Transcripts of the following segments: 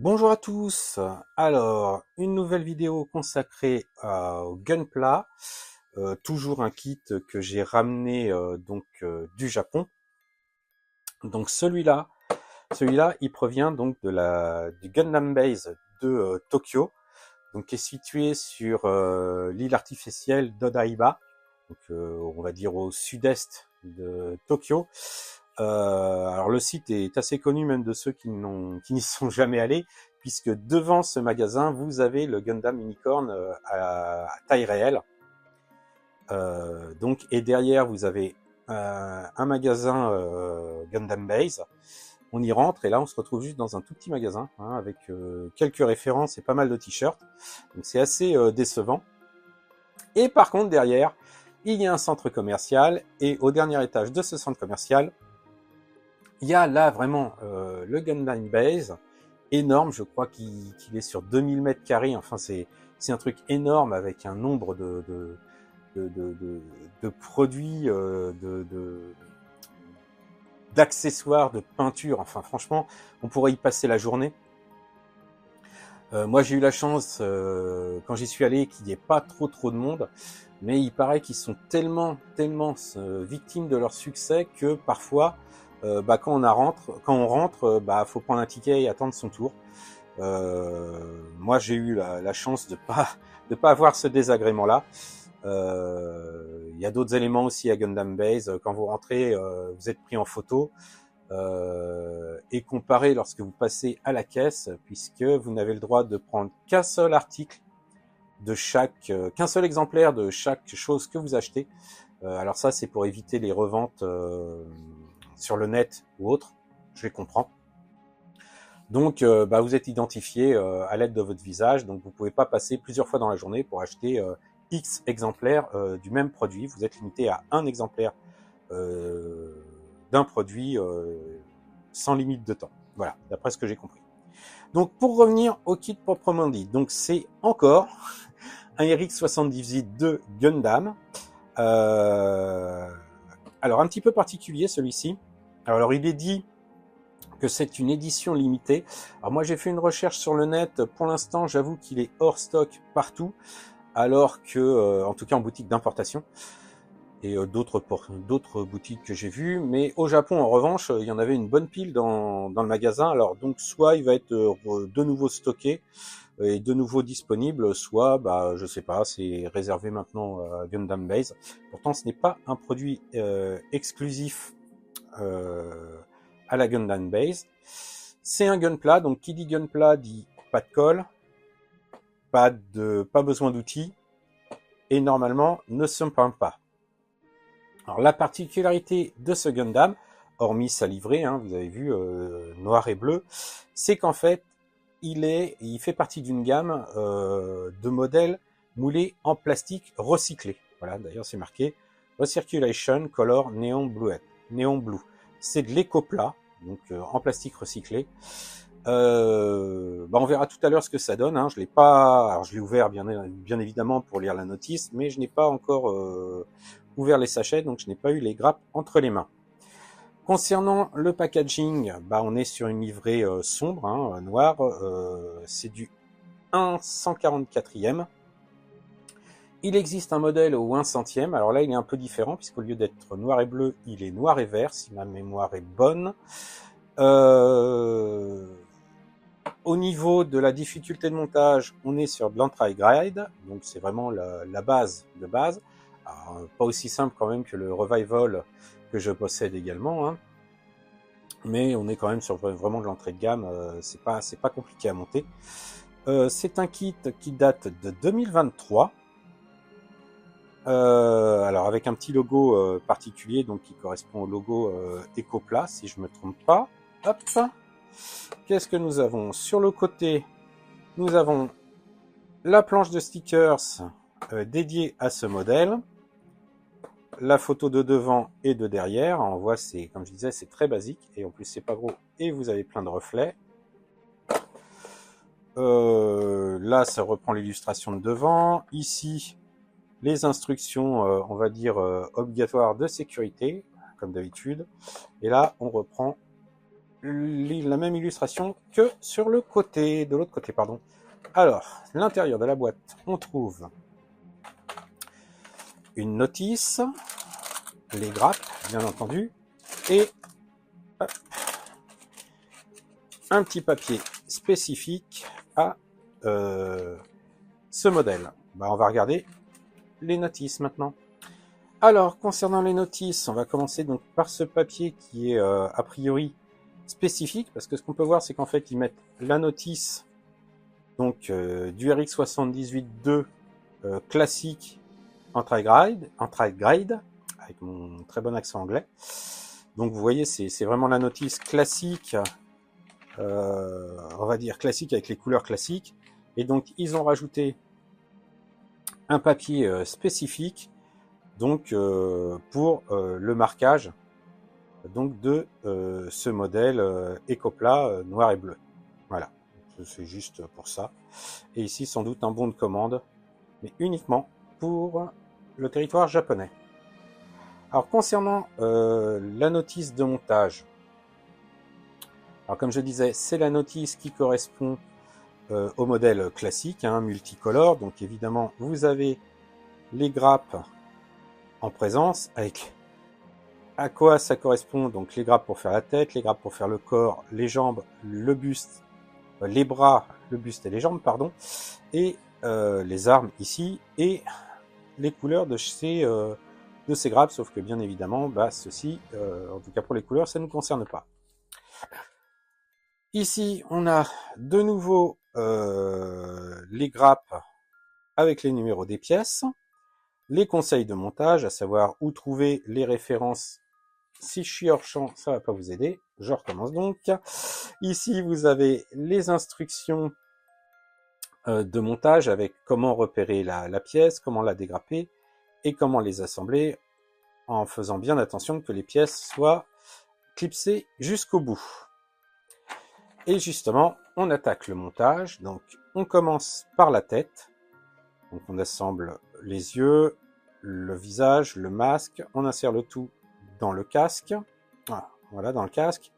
Bonjour à tous. Alors, une nouvelle vidéo consacrée au Gunpla, toujours un kit que j'ai ramené du Japon. Donc celui-là, il provient donc du Gundam Base de Tokyo, donc qui est situé sur l'île artificielle d'Odaiba, donc on va dire au sud-est de Tokyo. Alors le site est assez connu même de ceux qui n'y sont jamais allés, puisque devant ce magasin, vous avez le Gundam Unicorn à taille réelle. Et derrière, vous avez un magasin Gundam Base. On y rentre et là, on se retrouve juste dans un tout petit magasin avec quelques références et pas mal de t-shirts. Donc c'est assez décevant. Et par contre, derrière, il y a un centre commercial et au dernier étage de ce centre commercial, il y a là vraiment le Gundam Base, énorme, je crois qu'il est sur 2000 mètres carrés, enfin c'est un truc énorme avec un nombre de, de, de, de produits, d'accessoires, de peintures, enfin franchement, on pourrait y passer la journée. Moi j'ai eu la chance, quand j'y suis allé, qu'il n'y ait pas trop de monde, mais il paraît qu'ils sont tellement victimes de leur succès que parfois, quand on rentre, faut prendre un ticket et attendre son tour. Moi, j'ai eu la chance de pas avoir ce désagrément-là. Il y a d'autres éléments aussi à Gundam Base. Quand vous rentrez, vous êtes pris en photo et comparé lorsque vous passez à la caisse, puisque vous n'avez le droit de prendre qu'un seul article de qu'un seul exemplaire de chaque chose que vous achetez. Alors ça, c'est pour éviter les reventes sur le net ou autre. Je les comprends. Donc, vous êtes identifié à l'aide de votre visage, donc vous ne pouvez pas passer plusieurs fois dans la journée pour acheter X exemplaires du même produit. Vous êtes limité à un exemplaire d'un produit sans limite de temps. Voilà, d'après ce que j'ai compris. Donc, pour revenir au kit proprement dit, donc c'est encore un RX-78 de Gundam. Alors, un petit peu particulier celui-ci. Alors, il est dit que c'est une édition limitée. Alors moi j'ai fait une recherche sur le net, pour l'instant j'avoue qu'il est hors stock partout, alors que, en tout cas en boutique d'importation, et d'autres boutiques que j'ai vues, mais au Japon en revanche, il y en avait une bonne pile dans le magasin, alors donc soit il va être de nouveau stocké et de nouveau disponible, soit je sais pas, c'est réservé maintenant à Gundam Base. Pourtant ce n'est pas un produit exclusif à la Gundam Base. C'est un gunpla, donc qui dit gunpla dit pas de colle, pas besoin d'outils, et normalement ne se peint pas. Alors la particularité de ce Gundam, hormis sa livrée, vous avez vu noir et bleu, c'est qu'en fait il fait partie d'une gamme de modèles moulés en plastique recyclé. Voilà, d'ailleurs c'est marqué Recirculation Color Neon Blue. Neon Blue. C'est de l'écoplat, donc en plastique recyclé. On verra tout à l'heure ce que ça donne. Je l'ai pas, alors je l'ai ouvert bien évidemment pour lire la notice, mais je n'ai pas encore ouvert les sachets, donc je n'ai pas eu les grappes entre les mains. Concernant le packaging, on est sur une livrée sombre, noire. C'est du 1/144e. Il existe un modèle au 1/100e. Alors là, il est un peu différent, puisqu'au lieu d'être noir et bleu, il est noir et vert, si ma mémoire est bonne. Au niveau de la difficulté de montage, on est sur de l'anti-grade, donc c'est vraiment la base de base. Alors, pas aussi simple quand même que le Revival que je possède également, mais on est quand même sur vraiment de l'entrée de gamme, c'est pas compliqué à monter. C'est un kit qui date de 2023, alors avec un petit logo particulier, donc qui correspond au logo Ecopla, si je me trompe pas. Hop. Qu'est-ce que nous avons? Sur le côté, nous avons la planche de stickers dédiée à ce modèle, la photo de devant et de derrière. On voit, c'est, comme je disais, c'est très basique, et en plus c'est pas gros, et vous avez plein de reflets. Là, ça reprend l'illustration de devant. Ici, les instructions, on va dire, obligatoires de sécurité, comme d'habitude. Et là, on reprend la même illustration que sur le côté, de l'autre côté, pardon. Alors, l'intérieur de la boîte, on trouve une notice, les grappes, bien entendu, et un petit papier spécifique à ce modèle. On va regarder les notices maintenant. Alors, concernant les notices, on va commencer donc par ce papier qui est a priori spécifique, parce que ce qu'on peut voir, c'est qu'en fait, ils mettent la notice donc du RX78-2 classique en tri-grade, avec mon très bon accent anglais. Donc vous voyez, c'est vraiment la notice classique, on va dire classique avec les couleurs classiques. Et donc ils ont rajouté un papier spécifique donc pour le marquage donc de ce modèle Ecopla noir et bleu. Voilà, c'est juste pour ça. Et ici sans doute un bon de commande, mais uniquement pour le territoire japonais. Alors concernant la notice de montage, alors comme je disais, c'est la notice qui correspond au modèle classique, hein, multicolore. Donc évidemment, vous avez les grappes en présence avec à quoi ça correspond. Donc les grappes pour faire la tête, les grappes pour faire le corps, les jambes, le buste, les bras, le buste et les jambes, pardon, et les armes ici et les couleurs de ces grappes, sauf que bien évidemment, ceci, en tout cas pour les couleurs, ça ne nous concerne pas. Ici, on a de nouveau les grappes avec les numéros des pièces, les conseils de montage, à savoir où trouver les références. Si je suis hors champ, ça va pas vous aider. Je recommence donc. Ici, vous avez les instructions de montage avec comment repérer la pièce, comment la dégrapper et comment les assembler en faisant bien attention que les pièces soient clipsées jusqu'au bout. Et justement, on attaque le montage. Donc, on commence par la tête. Donc, on assemble les yeux, le visage, le masque. On insère le tout dans le casque. Voilà, dans le casque.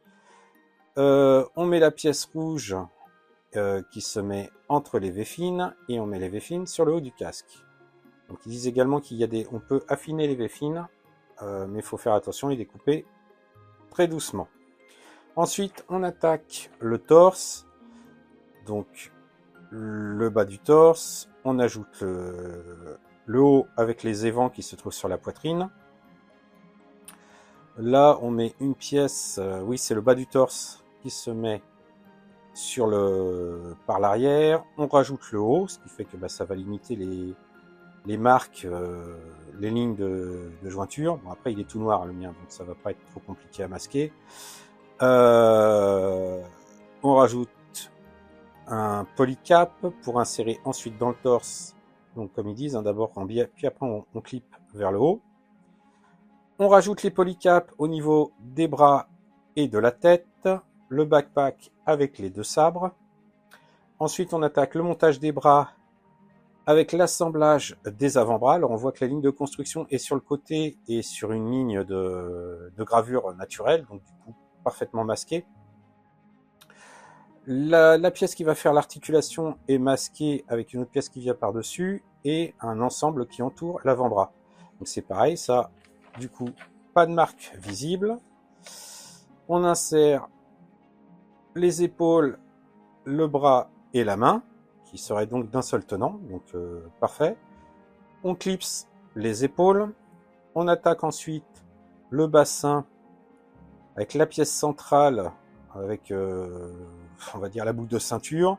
On met la pièce rouge qui se met entre les V-fines et on met les V-fines sur le haut du casque. Donc, ils disent également qu'il y a on peut affiner les V-fines, mais il faut faire attention et découper très doucement. Ensuite, on attaque le torse, donc le bas du torse. On ajoute le haut avec les évents qui se trouvent sur la poitrine. Là, on met une pièce, oui, c'est le bas du torse qui se met par l'arrière. On rajoute le haut, ce qui fait que ça va limiter les marques, les lignes de jointure. Bon, après, il est tout noir le mien, donc ça va pas être trop compliqué à masquer. On rajoute un polycap pour insérer ensuite dans le torse. Donc comme ils disent, hein, d'abord en biais, puis après on clip vers le haut. On rajoute les polycaps au niveau des bras et de la tête, le backpack avec les deux sabres. Ensuite on attaque le montage des bras avec l'assemblage des avant-bras. Alors on voit que la ligne de construction est sur le côté et sur une ligne de gravure naturelle, donc du coup parfaitement masquée. La pièce qui va faire l'articulation est masquée avec une autre pièce qui vient par-dessus et un ensemble qui entoure l'avant-bras. Donc c'est pareil, ça, du coup, pas de marque visible. On insère les épaules, le bras et la main, qui seraient donc d'un seul tenant, donc parfait. On clipse les épaules. On attaque ensuite le bassin avec la pièce centrale, avec on va dire la boucle de ceinture,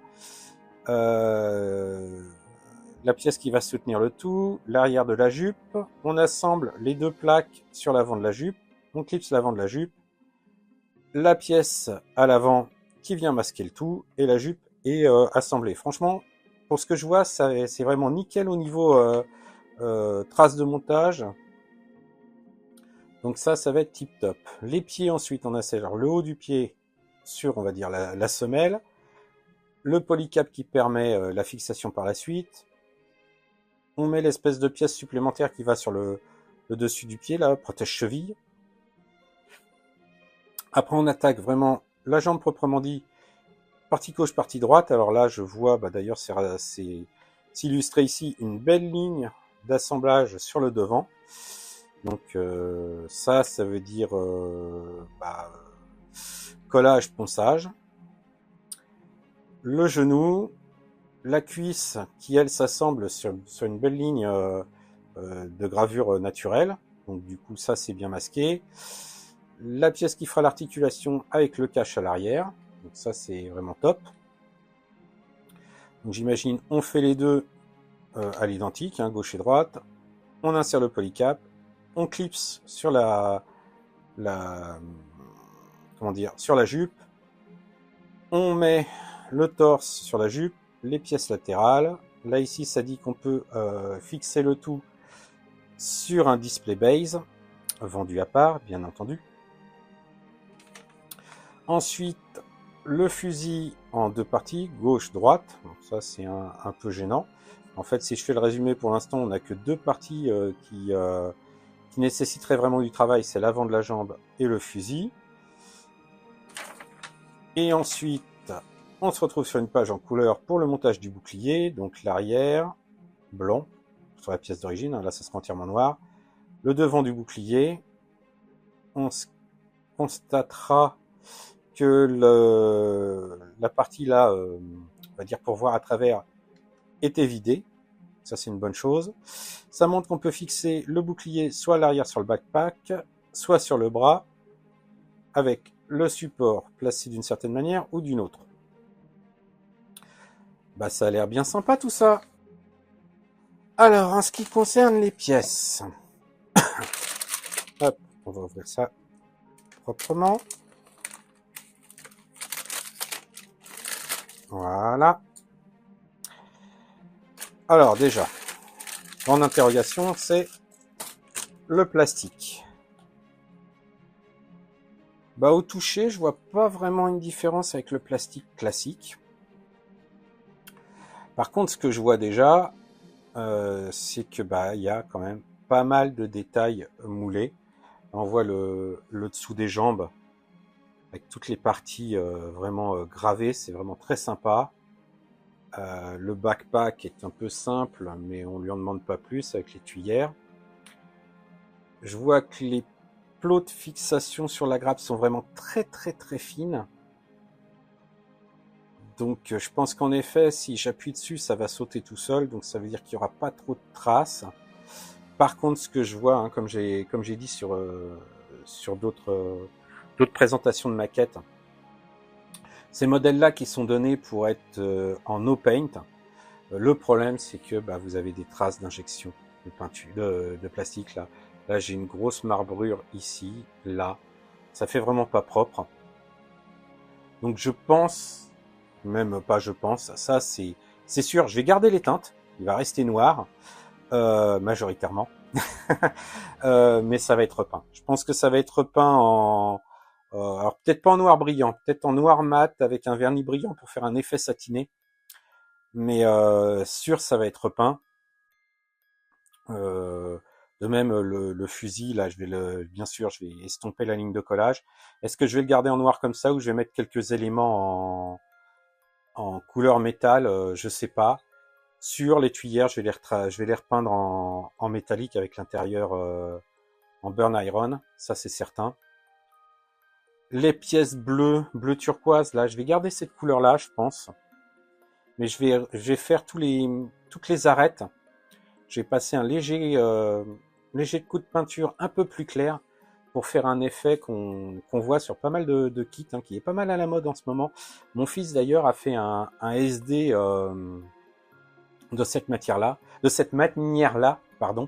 la pièce qui va soutenir le tout, l'arrière de la jupe. On assemble les deux plaques sur l'avant de la jupe, on clipse l'avant de la jupe, la pièce à l'avant qui vient masquer le tout, et la jupe est assemblée. Franchement, pour ce que je vois, c'est vraiment nickel au niveau trace de montage. Donc ça va être tip top. Les pieds ensuite, on insère le haut du pied sur, on va dire, la semelle. Le polycap qui permet la fixation par la suite. On met l'espèce de pièce supplémentaire qui va sur le dessus du pied, là, protège cheville. Après, on attaque vraiment la jambe proprement dit, partie gauche, partie droite. Alors là, je vois, d'ailleurs, c'est illustré ici, une belle ligne d'assemblage sur le devant. Donc ça veut dire collage, ponçage. Le genou, la cuisse qui, elle, s'assemble sur une belle ligne de gravure naturelle. Donc du coup, ça, c'est bien masqué. La pièce qui fera l'articulation avec le cache à l'arrière. Donc ça, c'est vraiment top. Donc j'imagine, on fait les deux à l'identique, hein, gauche et droite. On insère le polycap. On clipse sur sur la jupe. On met le torse sur la jupe, les pièces latérales. Là, ici, ça dit qu'on peut fixer le tout sur un display base, vendu à part, bien entendu. Ensuite, le fusil en deux parties, gauche-droite. Ça, c'est un peu gênant. En fait, si je fais le résumé, pour l'instant, on n'a que deux parties qui nécessiteraient vraiment du travail. C'est l'avant de la jambe et le fusil. Et ensuite, on se retrouve sur une page en couleur pour le montage du bouclier. Donc l'arrière, blanc, sur la pièce d'origine. Là, ça sera entièrement noir. Le devant du bouclier. On constatera que la partie là, on va dire pour voir à travers, est évidée. Ça, c'est une bonne chose. Ça montre qu'on peut fixer le bouclier soit à l'arrière sur le backpack, soit sur le bras, avec le support placé d'une certaine manière ou d'une autre. Ça a l'air bien sympa tout ça. Alors, en ce qui concerne les pièces, hop, on va ouvrir ça proprement. Voilà. Alors déjà, grande interrogation, c'est le plastique. Au toucher, je vois pas vraiment une différence avec le plastique classique. Par contre, ce que je vois déjà, c'est que il y a quand même pas mal de détails moulés. On voit le dessous des jambes avec toutes les parties vraiment gravées, c'est vraiment très sympa. Le backpack est un peu simple, mais on lui en demande pas plus avec les tuyères. Je vois que les plots de fixation sur la grappe sont vraiment très très très fines. Donc je pense qu'en effet, si j'appuie dessus, ça va sauter tout seul, donc ça veut dire qu'il n'y aura pas trop de traces. Par contre, ce que je vois, hein, comme j'ai dit sur d'autres présentations de maquettes, ces modèles-là qui sont donnés pour être en no paint, le problème c'est que vous avez des traces d'injection de peinture, de plastique là. Là, j'ai une grosse marbrure ici, là. Ça fait vraiment pas propre. Donc je pense, même pas je pense, ça c'est sûr, je vais garder les teintes. Il va rester noir, majoritairement. Mais ça va être peint. Je pense que ça va être peint en... alors peut-être pas en noir brillant, peut-être en noir mat avec un vernis brillant pour faire un effet satiné. Mais sûr, ça va être peint. De même, le fusil, là, bien sûr, je vais estomper la ligne de collage. Est-ce que je vais le garder en noir comme ça ou je vais mettre quelques éléments en couleur métal? Je sais pas. Sur les tuyères, je vais les repeindre en métallique avec l'intérieur en burn iron, ça c'est certain. Les pièces bleu turquoise, là, je vais garder cette couleur-là, je pense. Mais je vais faire toutes les arêtes. Je vais passer un léger coup de peinture un peu plus clair pour faire un effet qu'on voit sur pas mal de kits, hein, qui est pas mal à la mode en ce moment. Mon fils d'ailleurs a fait un SD de cette manière-là, pardon.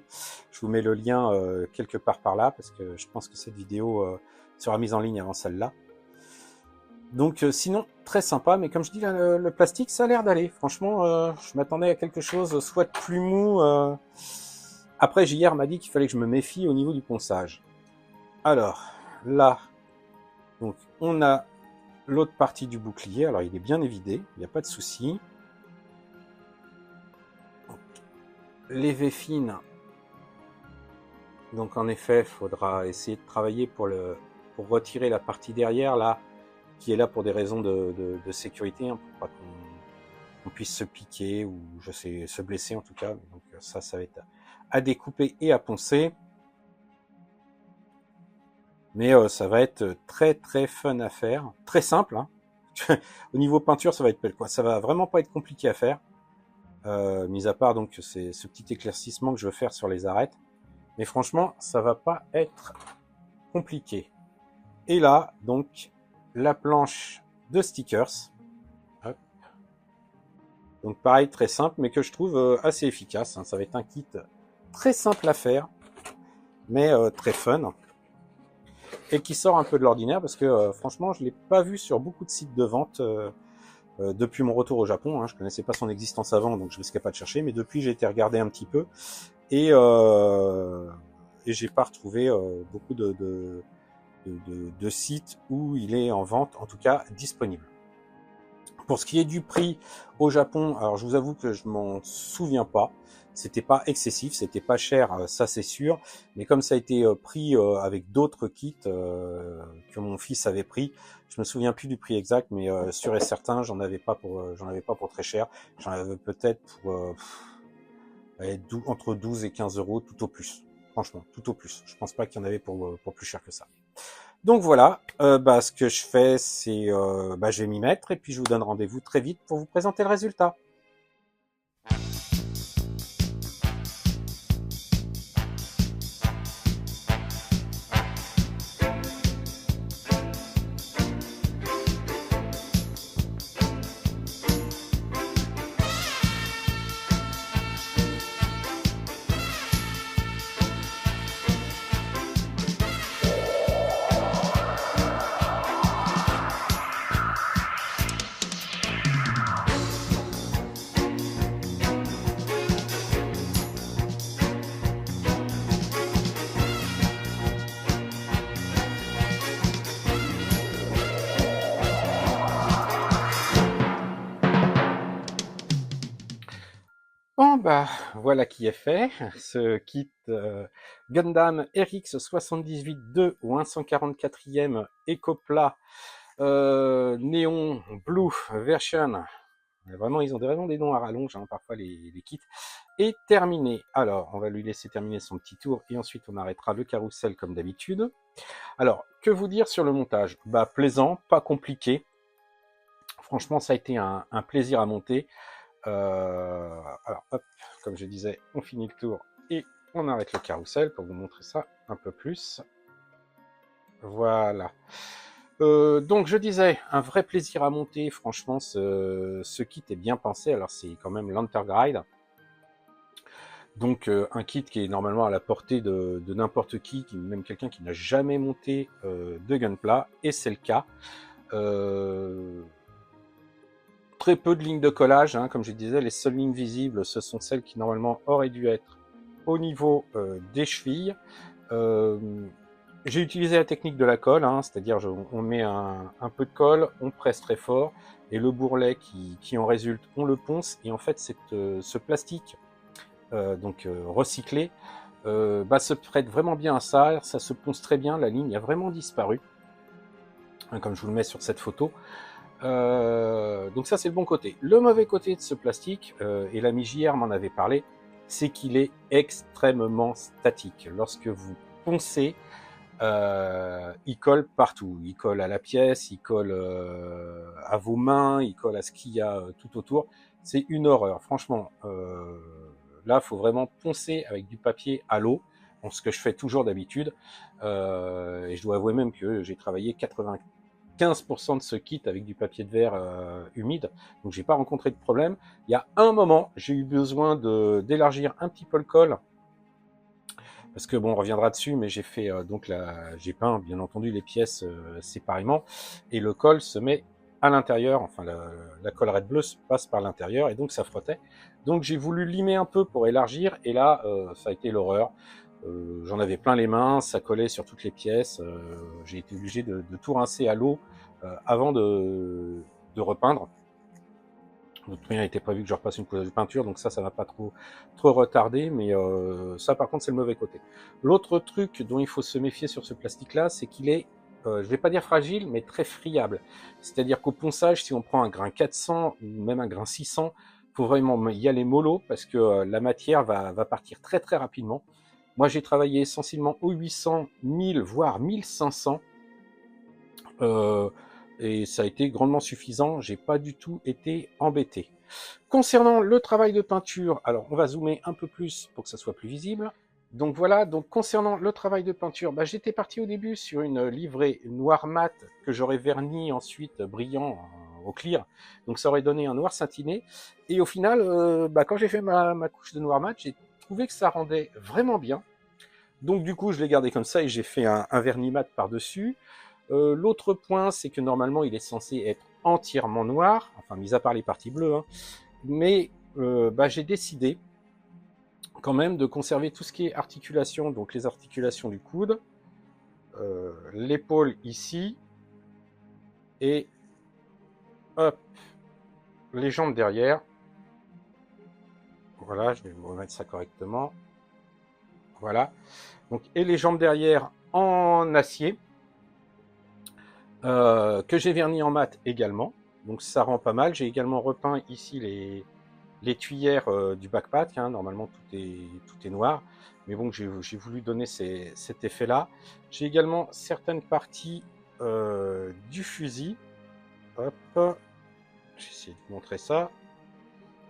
Je vous mets le lien quelque part par là parce que je pense que cette vidéo sera mise en ligne avant celle-là. Donc sinon, très sympa, mais comme je dis, là, le plastique, ça a l'air d'aller. Franchement, je m'attendais à quelque chose soit de plus mou. Après, JR m'a dit qu'il fallait que je me méfie au niveau du ponçage. Alors, là, donc on a l'autre partie du bouclier. Alors, il est bien évidé, il n'y a pas de souci. Les V fines. Donc en effet, il faudra essayer de travailler pour retirer la partie derrière là, qui est là pour des raisons de sécurité, hein, pour pas qu'on puisse se piquer ou je sais se blesser en tout cas. Donc ça va être à découper et à poncer. Mais ça va être très très fun à faire, très simple. Hein. Au niveau peinture, ça va vraiment pas être compliqué à faire. Mis à part donc c'est ce petit éclaircissement que je veux faire sur les arêtes. Mais franchement, ça va pas être compliqué. Et là, donc, la planche de stickers. Hop. Donc pareil, très simple, mais que je trouve assez efficace. Hein. Ça va être un kit très simple à faire, mais très fun. Et qui sort un peu de l'ordinaire, parce que franchement, je l'ai pas vu sur beaucoup de sites de vente depuis mon retour au Japon. Hein. Je connaissais pas son existence avant, donc je risquais pas de chercher. Mais depuis, j'ai été regarder un petit peu. Et j'ai pas retrouvé beaucoup de sites où il est en vente, en tout cas disponible. Pour ce qui est du prix au Japon, alors je vous avoue que je m'en souviens pas. C'était pas excessif, c'était pas cher, ça c'est sûr. Mais comme ça a été pris avec d'autres kits que mon fils avait pris, je me souviens plus du prix exact, mais sûr et certain, j'en avais pas pour très cher. J'en avais peut-être pour entre 12 et 15 euros tout au plus. Franchement, tout au plus. Je pense pas qu'il y en avait pour plus cher que ça. Donc voilà, ce que je fais, c'est je vais m'y mettre et puis je vous donne rendez-vous très vite pour vous présenter le résultat. Bon voilà qui est fait, ce kit Gundam RX 78-2 ou 144e Ecopla Néon Blue Version. Vraiment, ils ont vraiment des noms à rallonge, hein, parfois les kits. Est terminé. Alors, on va lui laisser terminer son petit tour et ensuite on arrêtera le carrousel comme d'habitude. Alors, que vous dire sur le montage? Plaisant, pas compliqué. Franchement, ça a été un plaisir à monter. Alors, hop, comme je disais, on finit le tour et on arrête le carrousel pour vous montrer ça un peu plus. Voilà. Donc, je disais, un vrai plaisir à monter. Franchement, ce kit est bien pensé. Alors, c'est quand même l'Entergride. Donc, un kit qui est normalement à la portée de n'importe qui, même quelqu'un qui n'a jamais monté de Gunpla, et c'est le cas. Très peu de lignes de collage, hein, comme je disais, les seules lignes visibles, ce sont celles qui normalement auraient dû être au niveau des chevilles. J'ai utilisé la technique de la colle, hein, c'est-à-dire on met un peu de colle, on presse très fort, et le bourrelet qui en résulte, on le ponce, et en fait ce plastique recyclé se prête vraiment bien à ça, ça se ponce très bien, la ligne a vraiment disparu, hein, comme je vous le mets sur cette photo. Donc ça c'est le bon côté. Le mauvais côté de ce plastique, et l'ami JR m'en avait parlé, c'est qu'il est extrêmement statique. Lorsque vous poncez, il colle partout. Il colle à la pièce, il colle à vos mains, il colle à ce qu'il y a tout autour. C'est une horreur. Franchement, là, il faut vraiment poncer avec du papier à l'eau. Bon, ce que je fais toujours d'habitude. Et je dois avouer même que j'ai travaillé 95% de ce kit avec du papier de verre humide, donc j'ai pas rencontré de problème. Il y a un moment, j'ai eu besoin d'élargir un petit peu le col, parce que bon, on reviendra dessus, mais j'ai fait j'ai peint bien entendu les pièces séparément, et le col se met à l'intérieur, enfin la collerette bleue se passe par l'intérieur, et donc ça frottait. Donc j'ai voulu limer un peu pour élargir, et là ça a été l'horreur. J'en avais plein les mains, ça collait sur toutes les pièces. J'ai été obligé de tout rincer à l'eau avant de repeindre. De toute manière, il était prévu que je repasse une couche de peinture, donc ça va pas trop retarder, mais ça par contre c'est le mauvais côté. L'autre truc dont il faut se méfier sur ce plastique-là, c'est qu'il est je vais pas dire fragile, mais très friable. C'est-à-dire qu'au ponçage, si on prend un grain 400 ou même un grain 600, faut vraiment y aller mollo parce que la matière va partir très très rapidement. Moi, j'ai travaillé essentiellement au 800, 1000, voire 1500. Euh, et ça a été grandement suffisant. J'ai pas du tout été embêté. Concernant le travail de peinture, alors on va zoomer un peu plus pour que ça soit plus visible. Donc voilà, donc concernant le travail de peinture, bah, j'étais parti au début sur une livrée noir mat que j'aurais verni ensuite brillant au clear, donc ça aurait donné un noir satiné. Et au final, bah, quand j'ai fait ma couche de noir mat, j'ai trouvé que ça rendait vraiment bien. Donc du coup, je l'ai gardé comme ça et j'ai fait un vernis mat par-dessus. L'autre point, c'est que normalement, il est censé être entièrement noir, enfin, mis à part les parties bleues, hein. Mais bah, j'ai décidé quand même de conserver tout ce qui est articulation, donc les articulations du coude, l'épaule ici, et hop, les jambes derrière. Voilà, je vais me remettre ça correctement. Voilà. Donc, et les jambes derrière en acier, que j'ai verni en mat également. Donc ça rend pas mal. J'ai également repeint ici les tuyères du backpack, hein. Normalement tout est noir, mais bon, j'ai voulu donner cet effet-là. J'ai également certaines parties du fusil. Hop, j'essaie de vous montrer ça.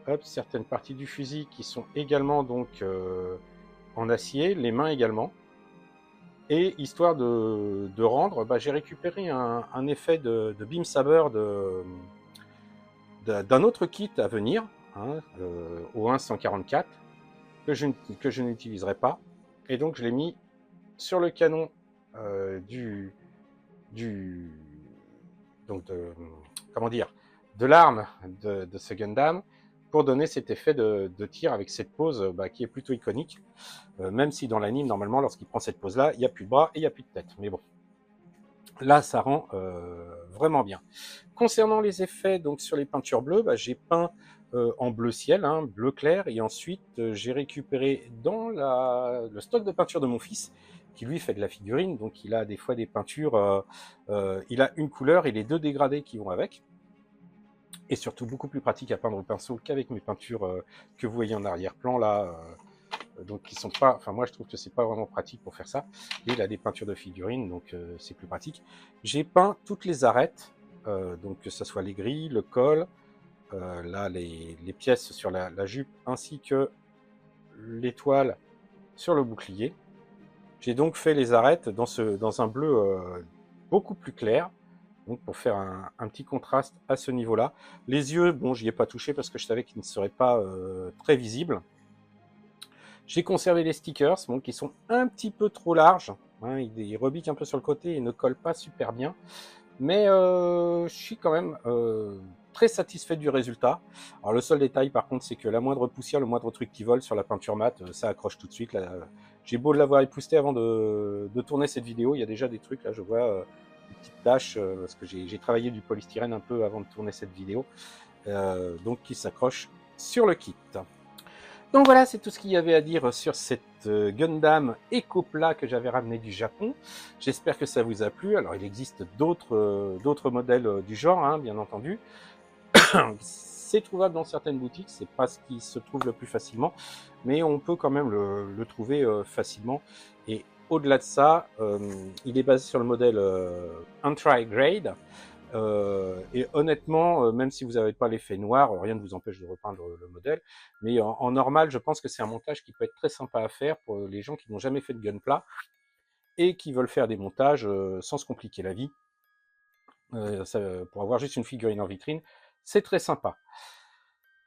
Hop, certaines parties du fusil qui sont également donc en acier, les mains également. Et histoire de rendre, bah, j'ai récupéré un effet de beam saber d'un autre kit à venir, hein, au 1.144, que je n'utiliserai pas. Et donc je l'ai mis sur le canon du donc comment dire, de l'arme de ce Gundam, pour donner cet effet de tir avec cette pose bah, qui est plutôt iconique, même si dans l'anime, normalement, lorsqu'il prend cette pose-là, il n'y a plus de bras et il n'y a plus de tête. Mais bon, là, ça rend vraiment bien. Concernant les effets donc sur les peintures bleues, bah, j'ai peint en bleu ciel, hein, bleu clair, et ensuite j'ai récupéré dans le stock de peinture de mon fils, qui lui fait de la figurine, donc il a des fois des peintures, il a une couleur et les deux dégradés qui vont avec, et surtout beaucoup plus pratique à peindre au pinceau qu'avec mes peintures que vous voyez en arrière-plan là. Donc qui sont pas, enfin moi je trouve que c'est pas vraiment pratique pour faire ça. Et il a des peintures de figurines, donc c'est plus pratique. J'ai peint toutes les arêtes, donc que ce soit les grilles, le col, là les pièces sur la jupe, ainsi que l'étoile sur le bouclier. J'ai donc fait les arêtes dans un bleu beaucoup plus clair, donc pour faire un petit contraste à ce niveau-là. Les yeux, bon, j'y ai pas touché parce que je savais qu'ils ne seraient pas très visibles. J'ai conservé les stickers, bon, qui sont un petit peu trop larges, hein, ils rebiquent un peu sur le côté et ne collent pas super bien, mais je suis quand même très satisfait du résultat. Alors le seul détail par contre, c'est que la moindre poussière, le moindre truc qui vole sur la peinture mat, ça accroche tout de suite. J'ai beau l'avoir épousseté avant de tourner cette vidéo, il y a déjà des trucs, là je vois des petites taches, parce que j'ai travaillé du polystyrène un peu avant de tourner cette vidéo, donc qui s'accrochent sur le kit. Donc voilà, c'est tout ce qu'il y avait à dire sur cette Gundam Ecopla que j'avais ramené du Japon. J'espère que ça vous a plu. Alors il existe d'autres modèles du genre, hein, bien entendu. C'est trouvable dans certaines boutiques, c'est pas ce qui se trouve le plus facilement, mais on peut quand même le trouver facilement. Et au-delà de ça, il est basé sur le modèle Anti-Grade. Et honnêtement, même si vous n'avez pas l'effet noir, rien ne vous empêche de repeindre le modèle. Mais en normal, je pense que c'est un montage qui peut être très sympa à faire pour les gens qui n'ont jamais fait de Gunpla et qui veulent faire des montages sans se compliquer la vie. Pour avoir juste une figurine en vitrine, c'est très sympa.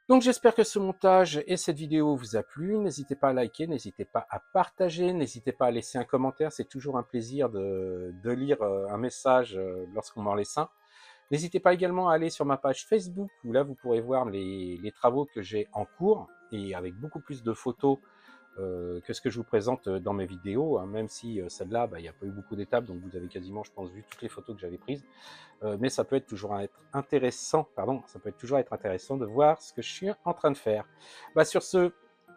Donc j'espère que ce montage et cette vidéo vous a plu. N'hésitez pas à liker, n'hésitez pas à partager, n'hésitez pas à laisser un commentaire. C'est toujours un plaisir de lire un message lorsqu'on m'en laisse un. N'hésitez pas également à aller sur ma page Facebook, où là vous pourrez voir les travaux que j'ai en cours, et avec beaucoup plus de photos que ce que je vous présente dans mes vidéos, hein, même si celle-là, il n'y a pas eu beaucoup d'étapes, donc vous avez quasiment, je pense, vu toutes les photos que j'avais prises. Mais ça peut être toujours être intéressant, de voir ce que je suis en train de faire. Sur ce,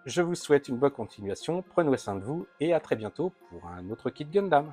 je vous souhaite une bonne continuation, prenez soin de vous, et à très bientôt pour un autre kit Gundam.